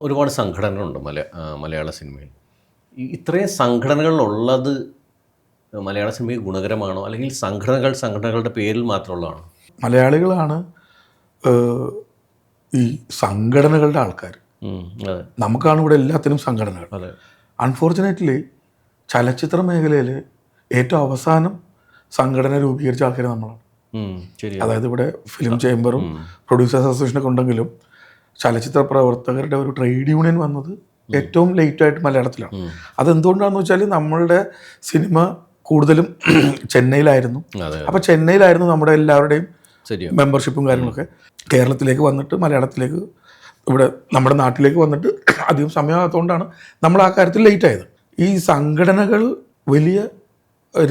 ഒരുപാട് സംഘടനകളുണ്ട് മലയാള സിനിമയിൽ. ഇത്രയും സംഘടനകളുള്ളത് മലയാള സിനിമയ്ക്ക് ഗുണകരമാണോ? അല്ലെങ്കിൽ സംഘടനകളുടെ പേരിൽ മാത്രമുള്ളതാണോ? മലയാളികളാണ് ഈ സംഘടനകളുടെ ആൾക്കാർ. അതെ. നമുക്കാണ് ഇവിടെ എല്ലാത്തിനും സംഘടനകൾ. അതെ. അൺഫോർച്ചുനേറ്റ്ലി ചലച്ചിത്ര മേഖലയിൽ ഏറ്റവും അവസാനം സംഘടന രൂപീകരിച്ച ആൾക്കാർ നമ്മളാണ്. ശരി. അതായത് ഇവിടെ ഫിലിം ചേംബറും പ്രൊഡ്യൂസേഴ്സ് അസോസിയേഷനൊക്കെ ഉണ്ടെങ്കിലും ചലച്ചിത്ര പ്രവർത്തകരുടെ ഒരു ട്രേഡ് യൂണിയൻ വന്നത് ഏറ്റവും ലേറ്റായിട്ട് മലയാളത്തിലാണ്. അതെന്തുകൊണ്ടാണെന്ന് വെച്ചാൽ നമ്മളുടെ സിനിമ കൂടുതലും ചെന്നൈയിലായിരുന്നു. അപ്പോൾ ചെന്നൈയിലായിരുന്നു നമ്മുടെ എല്ലാവരുടെയും മെമ്പർഷിപ്പും കാര്യങ്ങളൊക്കെ. കേരളത്തിലേക്ക് വന്നിട്ട് മലയാളത്തിലേക്ക് ഇവിടെ നമ്മുടെ നാട്ടിലേക്ക് വന്നിട്ട് അധികം സമയമാകാത്തതുകൊണ്ടാണ് നമ്മൾ ആ കാര്യത്തിൽ ലേറ്റ് ആയത്. ഈ സംഘടനകൾ വലിയ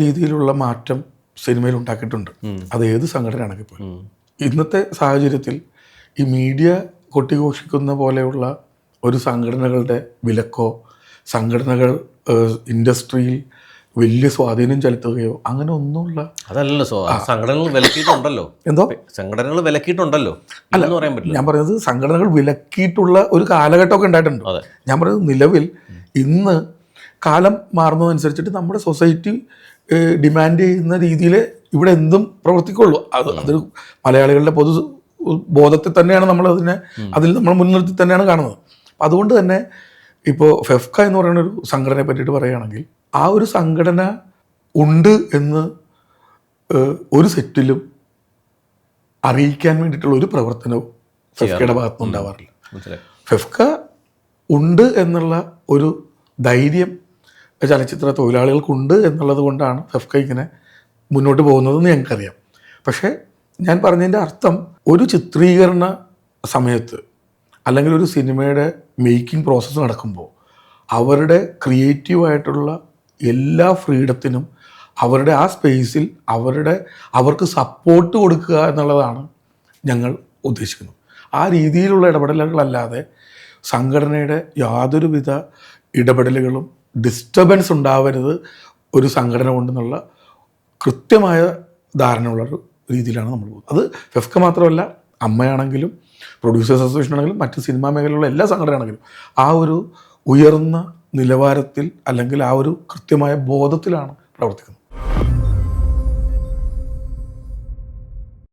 രീതിയിലുള്ള മാറ്റം സിനിമയിൽ ഉണ്ടാക്കിയിട്ടുണ്ട്. അത് ഏത് സംഘടനയാണെങ്കിൽ പോലും. ഇന്നത്തെ സാഹചര്യത്തിൽ ഈ മീഡിയ കൊട്ടിഘോഷിക്കുന്ന പോലെയുള്ള ഒരു സംഘടനകളുടെ വിലക്കോ സംഘടനകൾ ഇൻഡസ്ട്രിയിൽ വലിയ സ്വാധീനം ചെലുത്തുകയോ അങ്ങനെ ഒന്നുമുള്ള അതല്ലല്ലോ. സംഘടനകൾ വിലക്കിയിട്ടുണ്ടല്ലോ. എന്തോ സംഘടനകൾ വിലക്കിയിട്ടുണ്ടല്ലോ അല്ല പറയാൻ പറ്റില്ല. ഞാൻ പറയുന്നത് സംഘടനകൾ വിലക്കിയിട്ടുള്ള ഒരു കാലഘട്ടമൊക്കെ ഉണ്ടായിട്ടുണ്ട്. ഞാൻ പറയുന്നത് നിലവിൽ ഇന്ന് കാലം മാറുന്നതനുസരിച്ചിട്ട് നമ്മുടെ സൊസൈറ്റി ഡിമാൻഡ് ചെയ്യുന്ന രീതിയിൽ ഇവിടെ എന്തും പ്രവർത്തിക്കുള്ളൂ. അത് മലയാളികളുടെ പൊതു ബോധത്തിൽ തന്നെയാണ് അതിൽ നമ്മൾ മുൻനിർത്തി തന്നെയാണ് കാണുന്നത്. അപ്പം അതുകൊണ്ട് തന്നെ ഇപ്പോൾ ഫെഫ്ക എന്ന് പറയുന്ന ഒരു സംഘടനയെ പറ്റിയിട്ട് പറയുകയാണെങ്കിൽ ആ ഒരു സംഘടന ഉണ്ട് എന്ന് ഒരു സെറ്റിലും അറിയിക്കാൻ വേണ്ടിയിട്ടുള്ള ഒരു പ്രവർത്തനവും ഫെഫ്കയുടെ ഭാഗത്തുനിന്ന് ഉണ്ടാവാറില്ല. ഫെഫ്ക ഉണ്ട് എന്നുള്ള ഒരു ധൈര്യം ചലച്ചിത്ര തൊഴിലാളികൾക്കുണ്ട് എന്നുള്ളത് കൊണ്ടാണ് ഫെഫ്ക ഇങ്ങനെ മുന്നോട്ട് പോകുന്നതെന്ന് ഞങ്ങൾക്കറിയാം. പക്ഷേ ഞാൻ പറഞ്ഞതിൻ്റെ അർത്ഥം ഒരു ചിത്രീകരണ സമയത്ത് അല്ലെങ്കിൽ ഒരു സിനിമയുടെ മേക്കിംഗ് പ്രോസസ്സ് നടക്കുമ്പോൾ അവരുടെ ക്രിയേറ്റീവായിട്ടുള്ള എല്ലാ ഫ്രീഡത്തിനും അവരുടെ ആ സ്പേസിൽ അവർക്ക് സപ്പോർട്ട് കൊടുക്കുക എന്നുള്ളതാണ് ഞങ്ങൾ ഉദ്ദേശിക്കുന്നത്. ആ രീതിയിലുള്ള ഇടപെടലുകളല്ലാതെ സംഘടനയുടെ യാതൊരുവിധ ഇടപെടലുകളും ഡിസ്റ്റർബൻസ് ഉണ്ടാവരുത് ഒരു സംഘടന കൊണ്ടെന്നുള്ള കൃത്യമായ ധാരണയുള്ളൊരു രീതിയിലാണ് നമ്മൾ പോകുന്നത്. അത് ഫെഫ്ക മാത്രമല്ല, അമ്മയാണെങ്കിലും പ്രൊഡ്യൂസേഴ്സ് അസോസിയേഷൻ ആണെങ്കിലും മറ്റ് സിനിമാ മേഖലയിലുള്ള എല്ലാ സംഘടനയാണെങ്കിലും ആ ഒരു ഉയർന്ന നിലവാരത്തിൽ അല്ലെങ്കിൽ ആ ഒരു കൃത്യമായ ബോധത്തിലാണ് പ്രവർത്തിക്കുന്നത്.